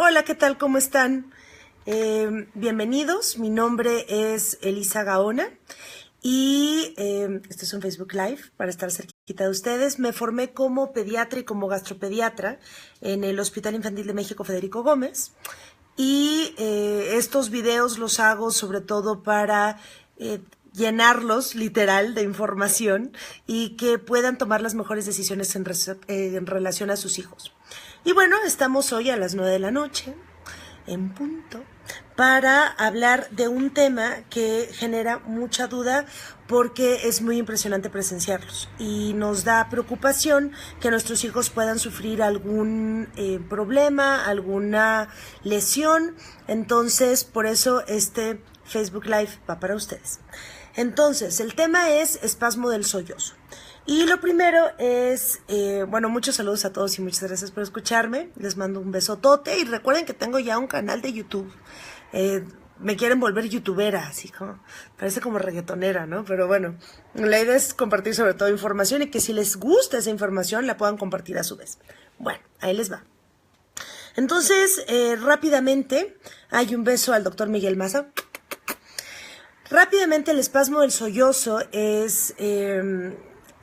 Hola, ¿qué tal? ¿Cómo están? Bienvenidos, mi nombre es Elisa Gaona y este es un Facebook Live para estar cerquita de ustedes. Me formé como pediatra y como gastropediatra en el Hospital Infantil de México Federico Gómez y estos videos los hago sobre todo para llenarlos literal de información y que puedan tomar las mejores decisiones en relación a sus hijos. Y bueno, estamos hoy a las 9 de la noche, en punto, para hablar de un tema que genera mucha duda porque es muy impresionante presenciarlos y nos da preocupación que nuestros hijos puedan sufrir algún problema, alguna lesión. Entonces, por eso este Facebook Live va para ustedes. Entonces, el tema es espasmo del sollozo. Y lo primero es, bueno, muchos saludos a todos y muchas gracias por escucharme. Les mando un besotote y recuerden que tengo ya un canal de YouTube. Me quieren volver youtubera, así como, parece como reggaetonera, ¿no? Pero bueno, la idea es compartir sobre todo información y que si les gusta esa información la puedan compartir a su vez. Bueno, ahí les va. Entonces, rápidamente, hay un beso al doctor Miguel Maza. Rápidamente, el espasmo del sollozo es...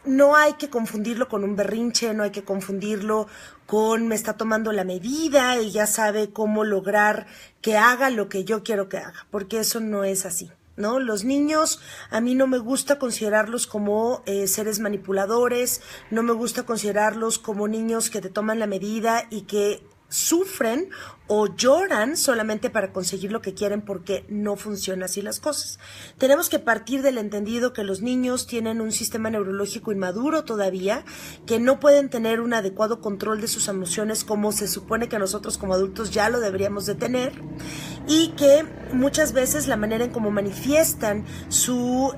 no hay que confundirlo con un berrinche, no hay que confundirlo con me está tomando la medida y ya sabe cómo lograr que haga lo que yo quiero que haga, porque eso no es así, ¿no? Los niños, a mí no me gusta considerarlos como seres manipuladores, no me gusta considerarlos como niños que te toman la medida y que sufren o lloran solamente para conseguir lo que quieren, porque no funcionan así las cosas. Tenemos que partir del entendido que los niños tienen un sistema neurológico inmaduro todavía, que no pueden tener un adecuado control de sus emociones como se supone que nosotros como adultos ya lo deberíamos de tener, y que muchas veces la manera en cómo manifiestan su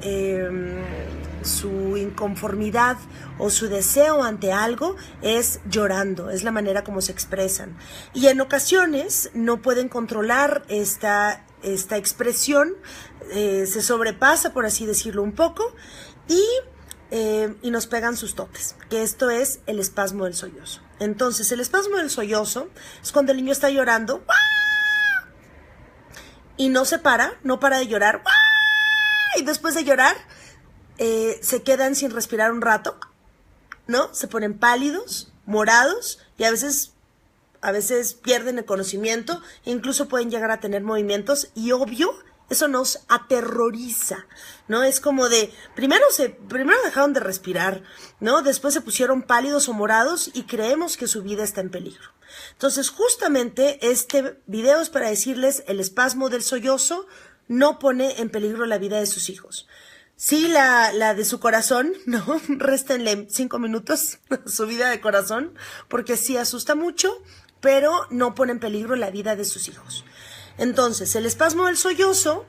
inconformidad o su deseo ante algo es llorando, es la manera como se expresan. Y en ocasiones no pueden controlar esta expresión, se sobrepasa, por así decirlo, un poco, y nos pegan sus toques, que esto es el espasmo del sollozo. Entonces, el espasmo del sollozo es cuando el niño está llorando y no para de llorar, y después de llorar se quedan sin respirar un rato, ¿no? Se ponen pálidos, morados y a veces pierden el conocimiento, incluso pueden llegar a tener movimientos y obvio, eso nos aterroriza, ¿no? Es como de, primero dejaron de respirar, ¿no? Después se pusieron pálidos o morados y creemos que su vida está en peligro. Entonces, justamente este video es para decirles, el espasmo del sollozo no pone en peligro la vida de sus hijos. Sí, la de su corazón, ¿no? Réstenle 5 minutos a su vida de corazón, porque sí asusta mucho, pero no pone en peligro la vida de sus hijos. Entonces, el espasmo del sollozo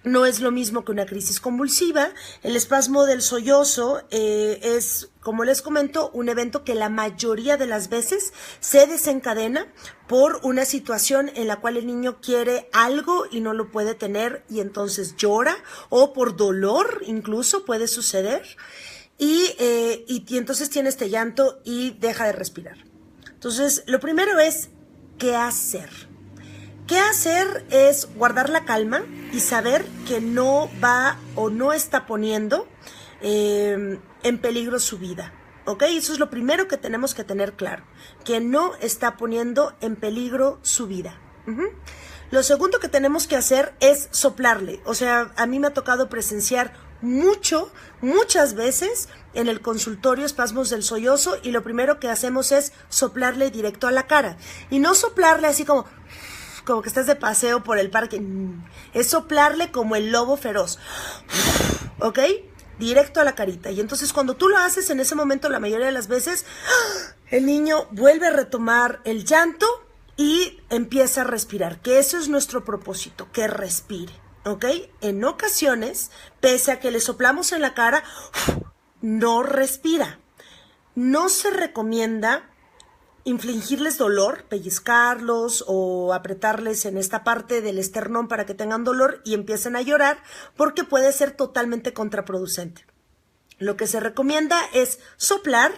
no es lo mismo que una crisis convulsiva. El espasmo del sollozo es, como les comento, un evento que la mayoría de las veces se desencadena por una situación en la cual el niño quiere algo y no lo puede tener y entonces llora, o por dolor incluso puede suceder, y entonces tiene este llanto y deja de respirar. Entonces, lo primero es, ¿qué hacer? ¿Qué hacer? Es guardar la calma y saber que no va o no está poniendo en peligro su vida, ¿ok? Eso es lo primero que tenemos que tener claro, que no está poniendo en peligro su vida. Lo segundo que tenemos que hacer es soplarle. O sea, a mí me ha tocado presenciar muchas veces en el consultorio espasmos del sollozo y lo primero que hacemos es soplarle directo a la cara. Y no soplarle así como que estás de paseo por el parque. Es soplarle como el lobo feroz, ¿ok? Directo a la carita. Y entonces cuando tú lo haces, en ese momento, la mayoría de las veces, el niño vuelve a retomar el llanto y empieza a respirar, que eso es nuestro propósito, que respire, ¿ok? En ocasiones, pese a que le soplamos en la cara, no respira. No se recomienda infligirles dolor, pellizcarlos o apretarles en esta parte del esternón para que tengan dolor y empiecen a llorar, porque puede ser totalmente contraproducente. Lo que se recomienda es soplar,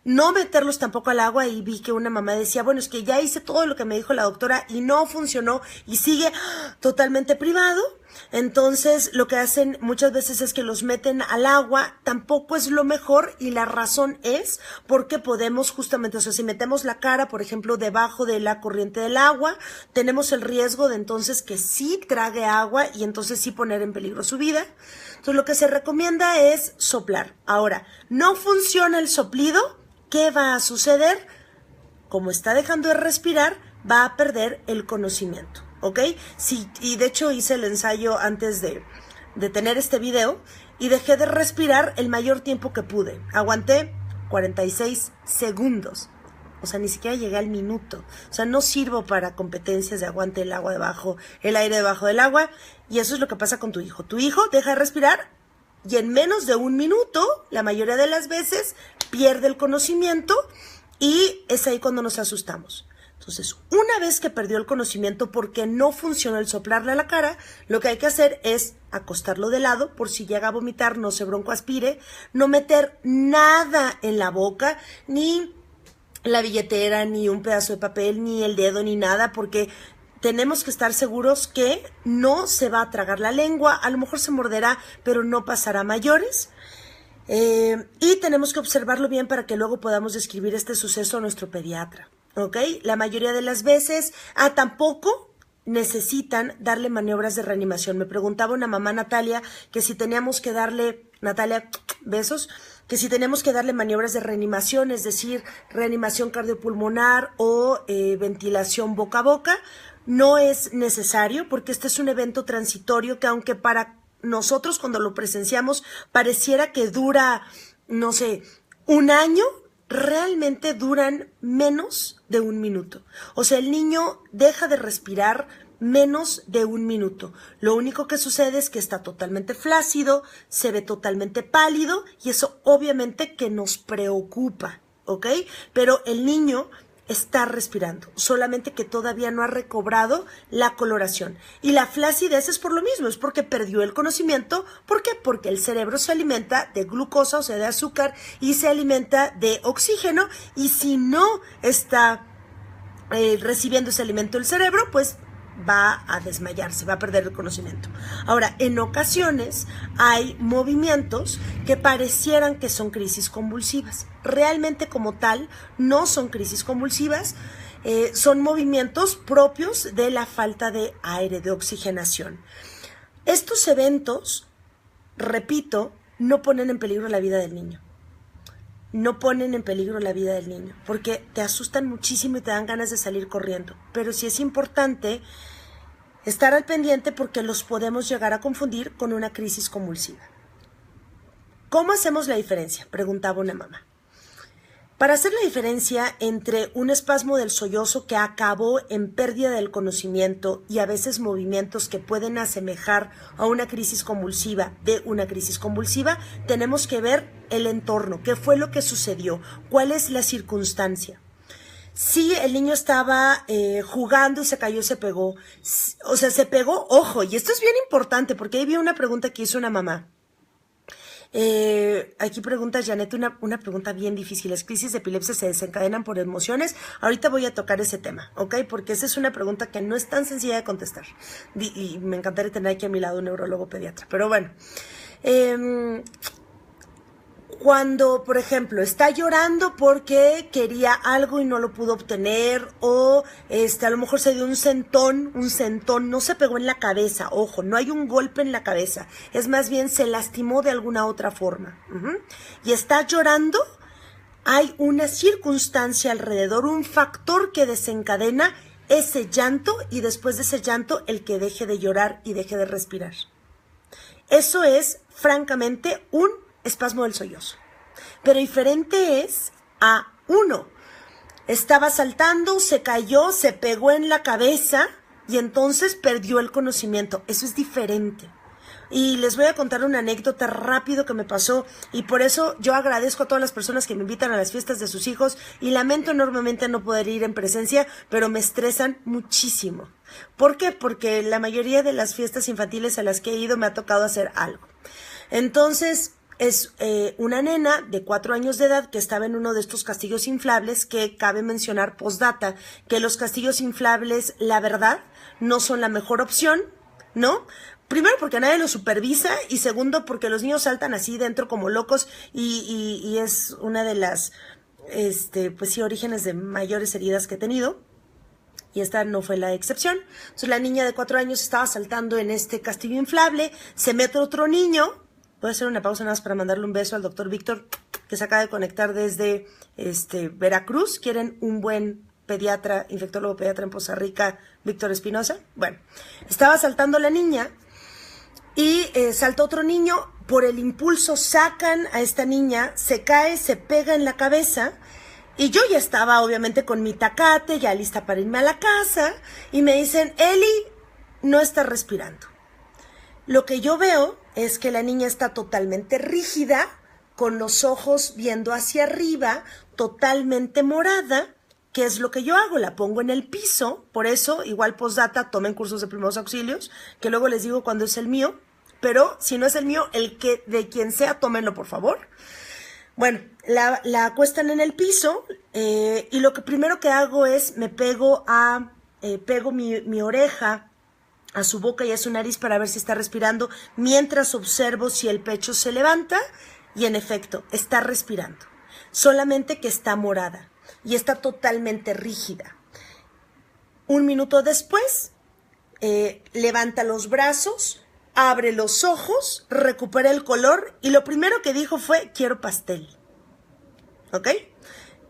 No meterlos tampoco al agua, y vi que una mamá decía, bueno, es que ya hice todo lo que me dijo la doctora y no funcionó y sigue totalmente privado. Entonces lo que hacen muchas veces es que los meten al agua, tampoco es lo mejor, y la razón es porque podemos justamente, o sea, si metemos la cara, por ejemplo, debajo de la corriente del agua, tenemos el riesgo de entonces que sí trague agua y entonces sí poner en peligro su vida. Entonces lo que se recomienda es soplar. Ahora, no funciona el soplido, ¿qué va a suceder? Como está dejando de respirar, va a perder el conocimiento, ¿ok? Sí, y de hecho hice el ensayo antes de tener este video y dejé de respirar el mayor tiempo que pude. Aguanté 46 segundos. O sea, ni siquiera llegué al minuto. O sea, no sirvo para competencias de aguante el agua debajo, el aire debajo del agua. Y eso es lo que pasa con tu hijo. Tu hijo deja de respirar y en menos de un minuto, la mayoría de las veces, pierde el conocimiento, y es ahí cuando nos asustamos. Entonces, una vez que perdió el conocimiento porque no funcionó el soplarle a la cara, lo que hay que hacer es acostarlo de lado por si llega a vomitar, no se broncoaspire, no meter nada en la boca, ni la billetera, ni un pedazo de papel, ni el dedo, ni nada, porque tenemos que estar seguros que no se va a tragar la lengua, a lo mejor se morderá, pero no pasará a mayores. Y tenemos que observarlo bien para que luego podamos describir este suceso a nuestro pediatra, ¿ok? La mayoría de las veces, tampoco necesitan darle maniobras de reanimación. Me preguntaba una mamá, Natalia, que si teníamos que darle, Natalia, besos, que si tenemos que darle maniobras de reanimación, es decir, reanimación cardiopulmonar o ventilación boca a boca. No es necesario, porque este es un evento transitorio que, aunque para nosotros cuando lo presenciamos pareciera que dura, no sé, un año, realmente duran menos de un minuto. O sea, el niño deja de respirar menos de un minuto. Lo único que sucede es que está totalmente flácido, se ve totalmente pálido, y eso obviamente que nos preocupa, ¿ok? Pero el niño está respirando, solamente que todavía no ha recobrado la coloración. Y la flacidez es por lo mismo, es porque perdió el conocimiento. ¿Por qué? Porque el cerebro se alimenta de glucosa, o sea, de azúcar, y se alimenta de oxígeno, y si no está recibiendo ese alimento el cerebro, pues va a desmayarse, va a perder el conocimiento. Ahora, en ocasiones hay movimientos que parecieran que son crisis convulsivas. Realmente, como tal, no son crisis convulsivas, son movimientos propios de la falta de aire, de oxigenación. Estos eventos, repito, no ponen en peligro la vida del niño. No ponen en peligro la vida del niño, porque te asustan muchísimo y te dan ganas de salir corriendo. Pero sí es importante estar al pendiente, porque los podemos llegar a confundir con una crisis convulsiva. ¿Cómo hacemos la diferencia?, preguntaba una mamá. Para hacer la diferencia entre un espasmo del sollozo que acabó en pérdida del conocimiento y a veces movimientos que pueden asemejar a una crisis convulsiva de una crisis convulsiva, tenemos que ver el entorno, qué fue lo que sucedió, cuál es la circunstancia. Si el niño estaba jugando y se cayó y se pegó, o sea, se pegó, ojo, y esto es bien importante, porque ahí vi una pregunta que hizo una mamá. Aquí pregunta Janet una pregunta bien difícil. ¿Las crisis de epilepsia se desencadenan por emociones? Ahorita voy a tocar ese tema, ¿ok? Porque esa es una pregunta que no es tan sencilla de contestar. Y me encantaría tener aquí a mi lado un neurólogo pediatra. Pero bueno, cuando, por ejemplo, está llorando porque quería algo y no lo pudo obtener, o a lo mejor se dio un sentón, no se pegó en la cabeza, ojo, no hay un golpe en la cabeza, es más bien se lastimó de alguna otra forma, y está llorando, hay una circunstancia alrededor, un factor que desencadena ese llanto, y después de ese llanto el que deje de llorar y deje de respirar. Eso es, francamente, un espasmo del sollozo. Pero diferente es a uno. Estaba saltando, se cayó, se pegó en la cabeza y entonces perdió el conocimiento. Eso es diferente. Y les voy a contar una anécdota rápido que me pasó, y por eso yo agradezco a todas las personas que me invitan a las fiestas de sus hijos, y lamento enormemente no poder ir en presencia, pero me estresan muchísimo. ¿Por qué? Porque la mayoría de las fiestas infantiles a las que he ido me ha tocado hacer algo. Entonces, Es una nena de 4 años de edad que estaba en uno de estos castillos inflables, que cabe mencionar postdata, que los castillos inflables, la verdad, no son la mejor opción, ¿no? Primero porque nadie los supervisa y segundo porque los niños saltan así dentro como locos y es una de las, pues sí, orígenes de mayores heridas que he tenido. Y esta no fue la excepción. Entonces la niña de 4 años estaba saltando en este castillo inflable, se mete otro niño. Voy a hacer una pausa nada más para mandarle un beso al doctor Víctor, que se acaba de conectar desde Veracruz. ¿Quieren un buen pediatra, infectólogo pediatra en Poza Rica, Víctor Espinosa? Bueno, estaba saltando la niña y saltó otro niño. Por el impulso sacan a esta niña, se cae, se pega en la cabeza. Y yo ya estaba obviamente con mi tacate, ya lista para irme a la casa, y me dicen, Eli, no está respirando. Lo que yo veo es que la niña está totalmente rígida, con los ojos viendo hacia arriba, totalmente morada. ¿Qué es lo que yo hago? La pongo en el piso, por eso, igual postdata, tomen cursos de primeros auxilios, que luego les digo cuando es el mío, pero si no es el mío, de quien sea, tómenlo por favor. Bueno, la acuestan en el piso y lo que primero que hago es me pego mi oreja a su boca y a su nariz para ver si está respirando, mientras observo si el pecho se levanta y en efecto está respirando, solamente que está morada y está totalmente rígida. Un minuto después levanta los brazos, abre los ojos, recupera el color y lo primero que dijo fue, quiero pastel. ¿Ok?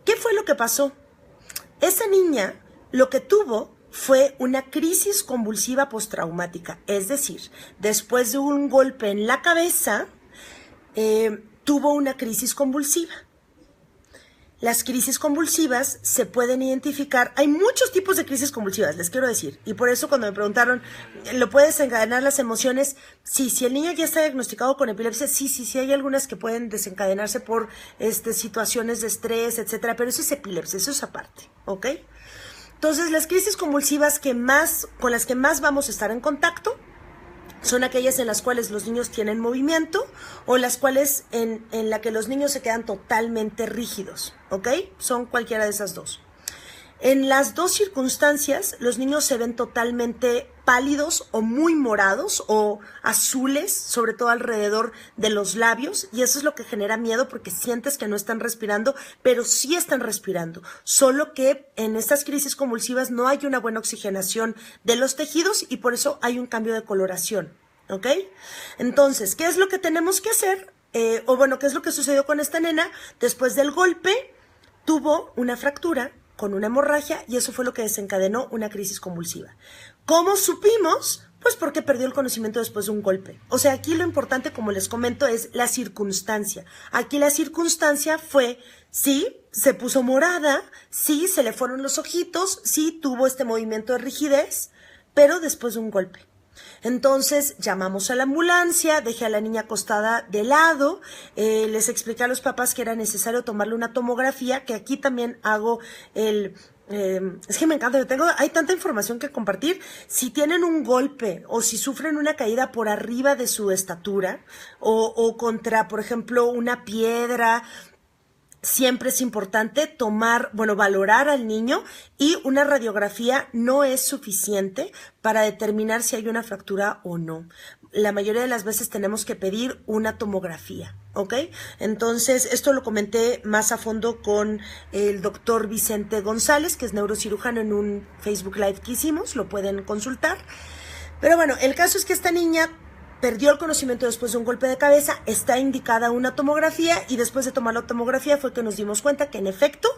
¿Qué fue lo que pasó? Esa niña lo que tuvo fue una crisis convulsiva postraumática, es decir, después de un golpe en la cabeza, tuvo una crisis convulsiva. Las crisis convulsivas se pueden identificar. Hay muchos tipos de crisis convulsivas, les quiero decir. Y por eso cuando me preguntaron, ¿lo puede desencadenar las emociones? Sí, si el niño ya está diagnosticado con epilepsia, sí, hay algunas que pueden desencadenarse por situaciones de estrés, etcétera. Pero eso es epilepsia, eso es aparte, ¿ok? Entonces, las crisis convulsivas con las que más vamos a estar en contacto son aquellas en las cuales los niños tienen movimiento o las cuales en la que los niños se quedan totalmente rígidos, ¿ok? Son cualquiera de esas dos. En las dos circunstancias, los niños se ven totalmente pálidos o muy morados o azules, sobre todo alrededor de los labios, y eso es lo que genera miedo porque sientes que no están respirando, pero sí están respirando, solo que en estas crisis convulsivas no hay una buena oxigenación de los tejidos y por eso hay un cambio de coloración, ¿ok? Entonces, ¿qué es lo que tenemos que hacer? ¿Qué es lo que sucedió con esta nena? Después del golpe, tuvo una fractura con una hemorragia y eso fue lo que desencadenó una crisis convulsiva. ¿Cómo supimos? Pues porque perdió el conocimiento después de un golpe. O sea, aquí lo importante, como les comento, es la circunstancia. Aquí la circunstancia fue, sí, se puso morada, sí, se le fueron los ojitos, sí, tuvo este movimiento de rigidez, pero después de un golpe. Entonces llamamos a la ambulancia, dejé a la niña acostada de lado, les expliqué a los papás que era necesario tomarle una tomografía, que aquí también hago es que me encanta, hay tanta información que compartir. Si tienen un golpe o si sufren una caída por arriba de su estatura o contra, por ejemplo, una piedra, siempre es importante valorar al niño, y una radiografía no es suficiente para determinar si hay una fractura o no. La mayoría de las veces tenemos que pedir una tomografía, ¿ok? Entonces, esto lo comenté más a fondo con el doctor Vicente González, que es neurocirujano, en un Facebook Live que hicimos, lo pueden consultar. Pero bueno, el caso es que esta niña perdió el conocimiento después de un golpe de cabeza, está indicada una tomografía y después de tomar la tomografía fue que nos dimos cuenta que en efecto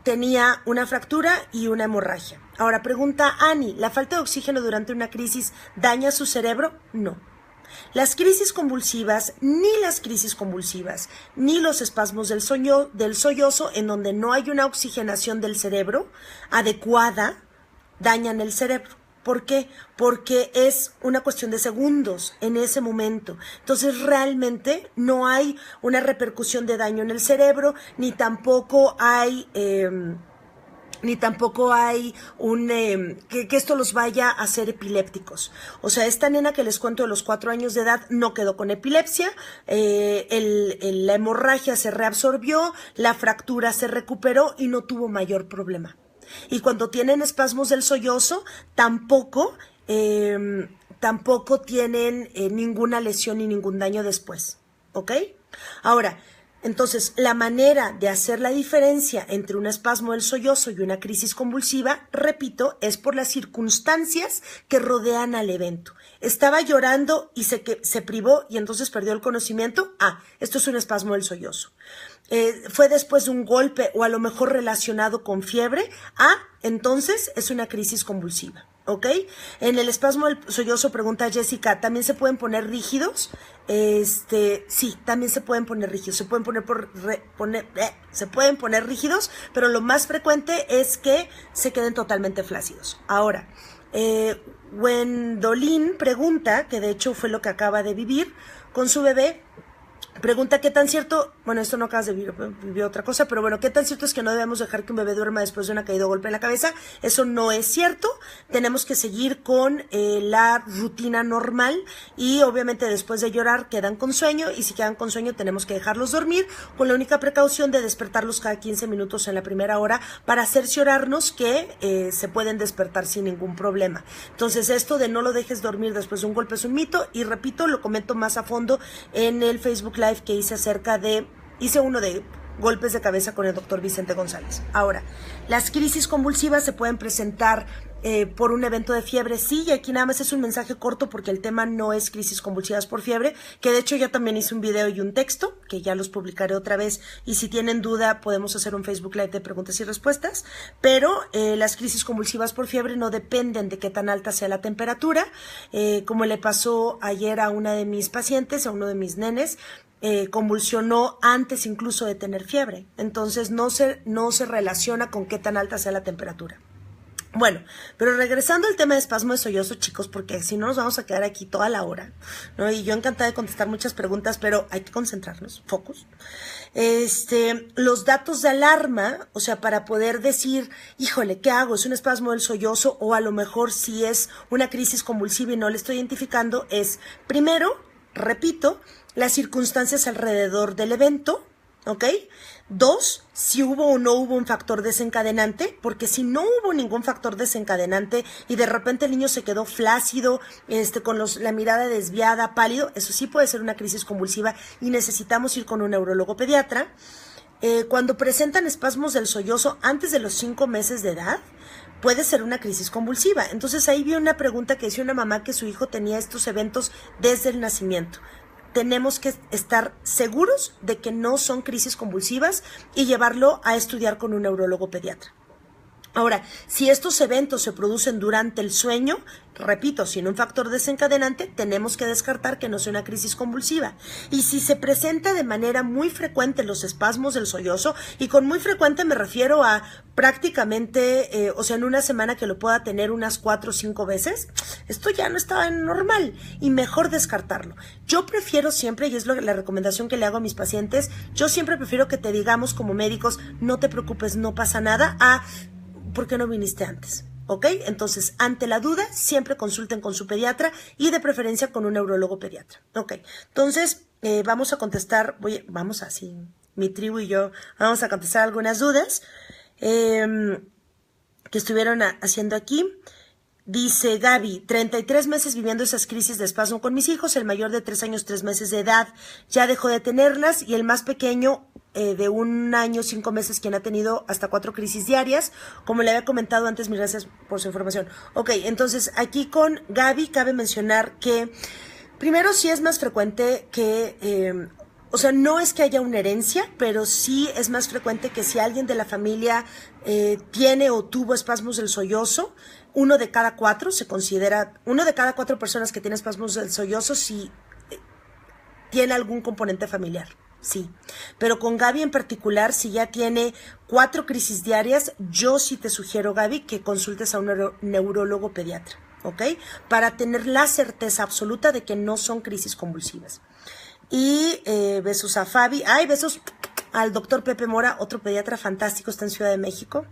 tenía una fractura y una hemorragia. Ahora pregunta Ani, ¿la falta de oxígeno durante una crisis daña su cerebro? No. Las crisis convulsivas, ni los espasmos del sollozo, en donde no hay una oxigenación del cerebro adecuada, dañan el cerebro. ¿Por qué? Porque es una cuestión de segundos en ese momento. Entonces realmente no hay una repercusión de daño en el cerebro, ni tampoco hay ni tampoco hay que esto los vaya a hacer epilépticos. O sea, esta nena que les cuento de los 4 años de edad no quedó con epilepsia, la hemorragia se reabsorbió, la fractura se recuperó y no tuvo mayor problema. Y cuando tienen espasmos del sollozo, tampoco tienen ninguna lesión ni ningún daño después, ¿ok? Ahora, entonces, la manera de hacer la diferencia entre un espasmo del sollozo y una crisis convulsiva, repito, es por las circunstancias que rodean al evento. Estaba llorando y se privó y entonces perdió el conocimiento. Esto es un espasmo del sollozo. Fue después de un golpe o a lo mejor relacionado con fiebre. Entonces es una crisis convulsiva. ¿Ok? En el espasmo del sollozo, pregunta Jessica, ¿también se pueden poner rígidos? Sí, también se pueden poner rígidos. Se pueden se pueden poner rígidos, pero lo más frecuente es que se queden totalmente flácidos. Ahora, Wendolin pregunta, que de hecho fue lo que acaba de vivir con su bebé, pregunta qué tan cierto, bueno, esto no acabas de vivir otra cosa, pero bueno, qué tan cierto es que no debemos dejar que un bebé duerma después de una caída o golpe en la cabeza. Eso no es cierto, tenemos que seguir con la rutina normal y obviamente después de llorar quedan con sueño y si quedan con sueño tenemos que dejarlos dormir con la única precaución de despertarlos cada 15 minutos en la primera hora para cerciorarnos que se pueden despertar sin ningún problema. Entonces esto de no lo dejes dormir después de un golpe es un mito y repito, lo comento más a fondo en el Facebook Live que hice hice uno de golpes de cabeza con el doctor Vicente González. Ahora, las crisis convulsivas se pueden presentar por un evento de fiebre, sí, y aquí nada más es un mensaje corto porque el tema no es crisis convulsivas por fiebre, que de hecho ya también hice un video y un texto, que ya los publicaré otra vez, y si tienen duda podemos hacer un Facebook Live de preguntas y respuestas, pero las crisis convulsivas por fiebre no dependen de qué tan alta sea la temperatura, como le pasó ayer a una de mis pacientes, a uno de mis nenes, convulsionó antes incluso de tener fiebre, entonces no se relaciona con qué tan alta sea la temperatura. Bueno, pero regresando al tema de espasmo de sollozo, chicos, porque si no nos vamos a quedar aquí toda la hora, ¿no? Y yo encantada de contestar muchas preguntas, pero hay que concentrarnos, focus. Los datos de alarma, o sea, para poder decir, híjole, ¿qué hago? ¿Es un espasmo del sollozo? O a lo mejor si es una crisis convulsiva y no le estoy identificando, es, primero, repito, las circunstancias alrededor del evento, ¿ok? 2, si hubo o no hubo un factor desencadenante, porque si no hubo ningún factor desencadenante y de repente el niño se quedó flácido, con la mirada desviada, pálido, eso sí puede ser una crisis convulsiva y necesitamos ir con un neurólogo pediatra. Cuando presentan espasmos del sollozo antes de los 5 meses de edad, puede ser una crisis convulsiva. Entonces ahí vi una pregunta que decía una mamá que su hijo tenía estos eventos desde el nacimiento. Tenemos que estar seguros de que no son crisis convulsivas y llevarlo a estudiar con un neurólogo pediatra. Ahora, si estos eventos se producen durante el sueño, repito, sin un factor desencadenante, tenemos que descartar que no sea una crisis convulsiva. Y si se presenta de manera muy frecuente los espasmos del sollozo, y con muy frecuente me refiero a prácticamente, o sea, en una semana que lo pueda tener unas 4 o 5 veces, esto ya no está normal y mejor descartarlo. Yo prefiero siempre, y es la recomendación que le hago a mis pacientes, yo siempre prefiero que te digamos como médicos, no te preocupes, no pasa nada, ¿por qué no viniste antes? ¿Ok? Entonces, ante la duda, siempre consulten con su pediatra y de preferencia con un neurólogo pediatra. ¿Ok? Entonces, vamos a contestar, vamos así, mi tribu y yo, vamos a contestar algunas dudas que estuvieron haciendo aquí. Dice Gaby, 33 meses viviendo esas crisis de espasmo con mis hijos, el mayor de 3 años, 3 meses de edad, ya dejó de tenerlas y el más pequeño de 1 año, 5 meses, quien ha tenido hasta 4 crisis diarias. Como le había comentado antes, mil gracias por su información. Ok, entonces aquí con Gaby cabe mencionar que primero sí es más frecuente que... o sea, no es que haya una herencia, pero sí es más frecuente que si alguien de la familia tiene o tuvo espasmos del sollozo, uno de cada 4 personas que tiene espasmos del sollozo sí tiene algún componente familiar, sí. Pero con Gaby en particular, si ya tiene 4 crisis diarias, yo sí te sugiero, Gaby, que consultes a un neurólogo pediatra, ¿ok? Para tener la certeza absoluta de que no son crisis convulsivas. Y besos a Fabi. Besos al doctor Pepe Mora, otro pediatra fantástico, está en Ciudad de México.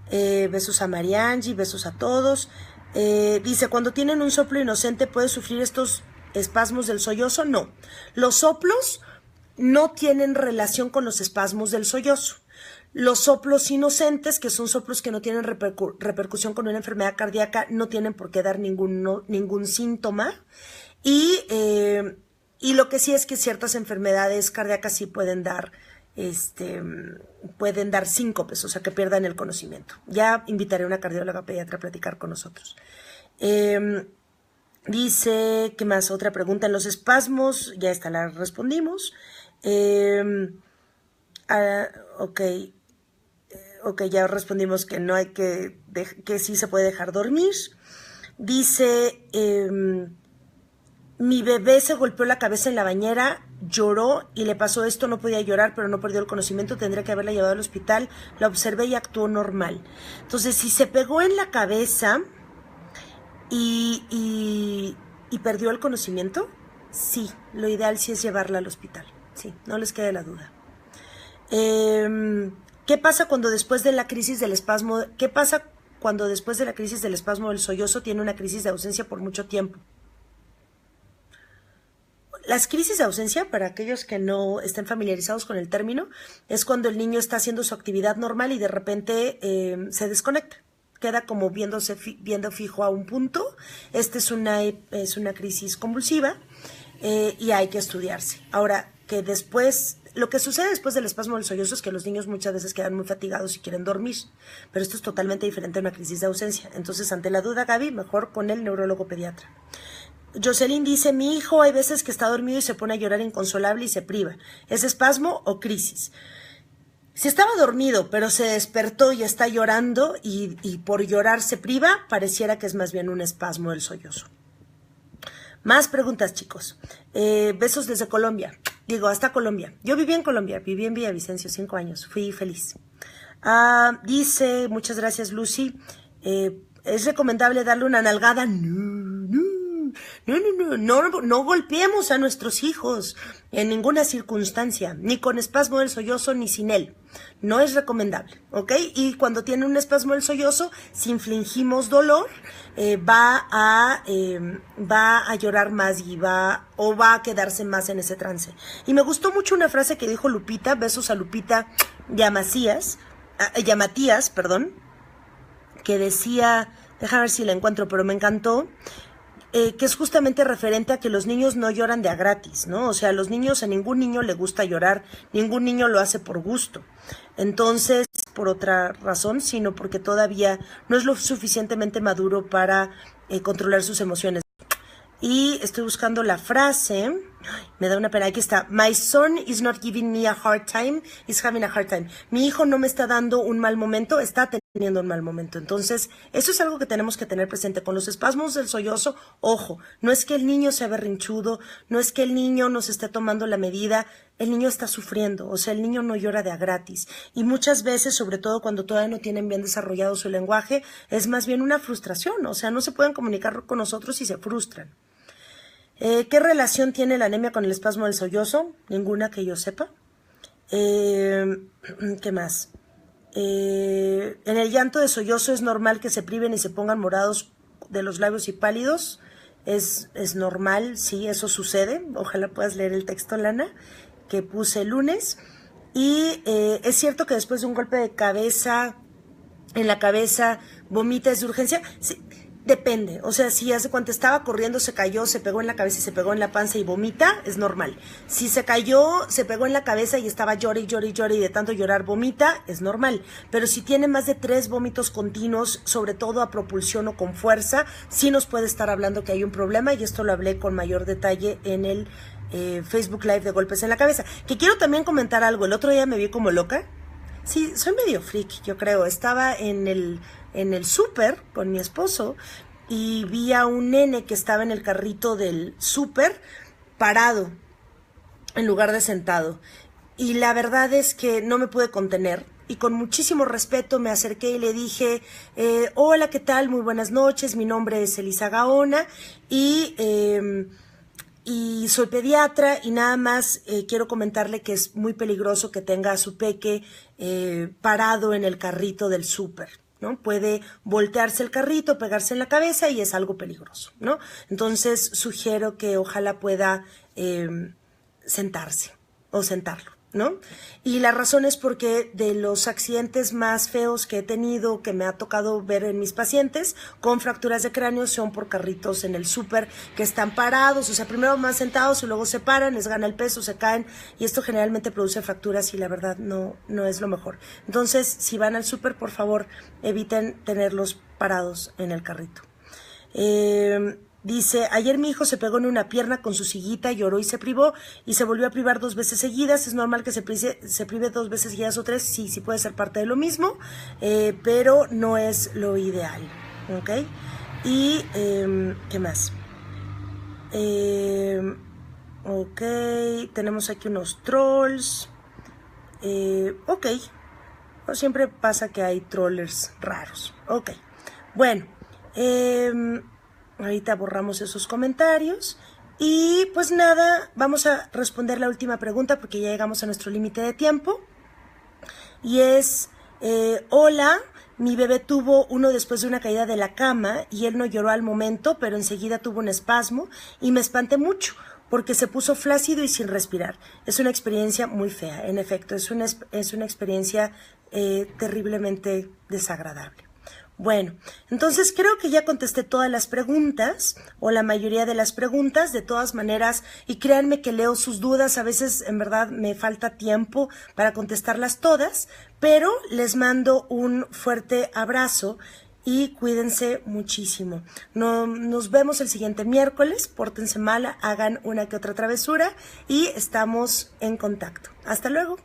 Besos a Mariangi, besos a todos. Dice, cuando tienen un soplo inocente, ¿puede sufrir estos espasmos del sollozo? No. Los soplos no tienen relación con los espasmos del sollozo. Los soplos inocentes, que son soplos que no tienen repercusión con una enfermedad cardíaca, no tienen por qué dar ningún síntoma. Y lo que sí es que ciertas enfermedades cardíacas sí pueden dar síncopes, o sea, que pierdan el conocimiento. Ya invitaré a una cardióloga pediatra a platicar con nosotros. Dice, ¿qué más? Otra pregunta. En los espasmos, ya esta la respondimos. Ok, ya respondimos que no hay que sí se puede dejar dormir. Dice, mi bebé se golpeó la cabeza en la bañera, lloró y le pasó esto, no podía llorar, pero no perdió el conocimiento, tendría que haberla llevado al hospital, la observé y actuó normal. Entonces, si se pegó en la cabeza y perdió el conocimiento, sí, lo ideal sí es llevarla al hospital, sí, no les quede la duda. ¿Qué pasa cuando después de la crisis del espasmo, del sollozo tiene una crisis de ausencia por mucho tiempo? Las crisis de ausencia, para aquellos que no estén familiarizados con el término, es cuando el niño está haciendo su actividad normal y de repente se desconecta. Queda como viendo fijo a un punto. Esta es una crisis convulsiva y hay que estudiarse. Ahora, lo que sucede después del espasmo del sollozo es que los niños muchas veces quedan muy fatigados y quieren dormir, pero esto es totalmente diferente a una crisis de ausencia. Entonces, ante la duda, Gaby, mejor con el neurólogo pediatra. Jocelyn dice, mi hijo hay veces que está dormido y se pone a llorar inconsolable y se priva. ¿Es espasmo o crisis? Si estaba dormido, pero se despertó y está llorando y por llorar se priva, pareciera que es más bien un espasmo del sollozo. Más preguntas, chicos. Besos desde Colombia. Hasta Colombia. Yo viví en Colombia, viví en Villavicencio 5 años. Fui feliz. Dice, muchas gracias, Lucy. ¿Es recomendable darle una nalgada? No golpeemos a nuestros hijos en ninguna circunstancia, ni con espasmo del sollozo ni sin él. No es recomendable, ¿ok? Y cuando tiene un espasmo del sollozo, si infligimos dolor, va a llorar más y va a quedarse más en ese trance. Y me gustó mucho una frase que dijo Lupita, besos a Lupita Yamatías, que decía, déjame ver si la encuentro, pero me encantó, que es justamente referente a que los niños no lloran de a gratis, ¿no? O sea, a ningún niño le gusta llorar, ningún niño lo hace por gusto. Entonces, por otra razón, sino porque todavía no es lo suficientemente maduro para controlar sus emociones. Y estoy buscando la frase, me da una pena, aquí está. My son is not giving me a hard time, is having a hard time. Mi hijo no me está dando un mal momento, está teniendo un mal momento. Entonces, eso es algo que tenemos que tener presente. Con los espasmos del sollozo, ojo, no es que el niño sea berrinchudo, no es que el niño nos esté tomando la medida, el niño está sufriendo, o sea, el niño no llora de a gratis. Y muchas veces, sobre todo cuando todavía no tienen bien desarrollado su lenguaje, es más bien una frustración, o sea, no se pueden comunicar con nosotros y se frustran. ¿Qué relación tiene la anemia con el espasmo del sollozo? Ninguna que yo sepa. ¿Qué más? En el llanto de sollozo es normal que se priven y se pongan morados de los labios y pálidos. Es normal, sí, eso sucede. Ojalá puedas leer el texto, Lana, que puse el lunes. Y es cierto que después de un golpe de cabeza, en la cabeza, vomitas de urgencia. Sí, depende, o sea, si hace cuando estaba corriendo, se cayó, se pegó en la cabeza y se pegó en la panza y vomita, es normal. Si se cayó, se pegó en la cabeza y estaba llore y de tanto llorar vomita, es normal. Pero si tiene más de 3 vómitos continuos, sobre todo a propulsión o con fuerza, sí nos puede estar hablando que hay un problema, y esto lo hablé con mayor detalle en el Facebook Live de Golpes en la Cabeza. Que quiero también comentar algo, el otro día me vi como loca. Sí, soy medio freak, yo creo. Estaba en el súper con mi esposo y vi a un nene que estaba en el carrito del súper parado en lugar de sentado. Y la verdad es que no me pude contener y con muchísimo respeto me acerqué y le dije, hola, ¿qué tal? Muy buenas noches, mi nombre es Elisa Gaona y soy pediatra y nada más quiero comentarle que es muy peligroso que tenga a su peque parado en el carrito del súper. ¿no? Puede voltearse el carrito, pegarse en la cabeza y es algo peligroso, ¿no? Entonces sugiero que ojalá pueda sentarse o sentarlo, ¿no? Y la razón es porque de los accidentes más feos que he tenido, que me ha tocado ver en mis pacientes con fracturas de cráneo, son por carritos en el súper que están parados, o sea, primero más sentados y luego se paran, les gana el peso, se caen y esto generalmente produce fracturas y la verdad no es lo mejor. Entonces, si van al súper, por favor, eviten tenerlos parados en el carrito. Dice, ayer mi hijo se pegó en una pierna con su sillita, lloró y se privó y se volvió a privar 2 veces seguidas. ¿Es normal que se prive 2 veces seguidas o 3? Sí, sí puede ser parte de lo mismo, pero no es lo ideal, ¿ok? Y, ¿qué más? Ok, tenemos aquí unos trolls. Ok, no siempre pasa que hay trollers raros. Ok, bueno, ahorita borramos esos comentarios y pues nada, vamos a responder la última pregunta porque ya llegamos a nuestro límite de tiempo. Y es, hola, mi bebé tuvo uno después de una caída de la cama y él no lloró al momento, pero enseguida tuvo un espasmo y me espanté mucho porque se puso flácido y sin respirar. Es una experiencia muy fea, en efecto, es una experiencia terriblemente desagradable. Bueno, entonces creo que ya contesté todas las preguntas o la mayoría de las preguntas, de todas maneras, y créanme que leo sus dudas, a veces en verdad me falta tiempo para contestarlas todas, pero les mando un fuerte abrazo y cuídense muchísimo. Nos vemos el siguiente miércoles, pórtense mal, hagan una que otra travesura y estamos en contacto. Hasta luego.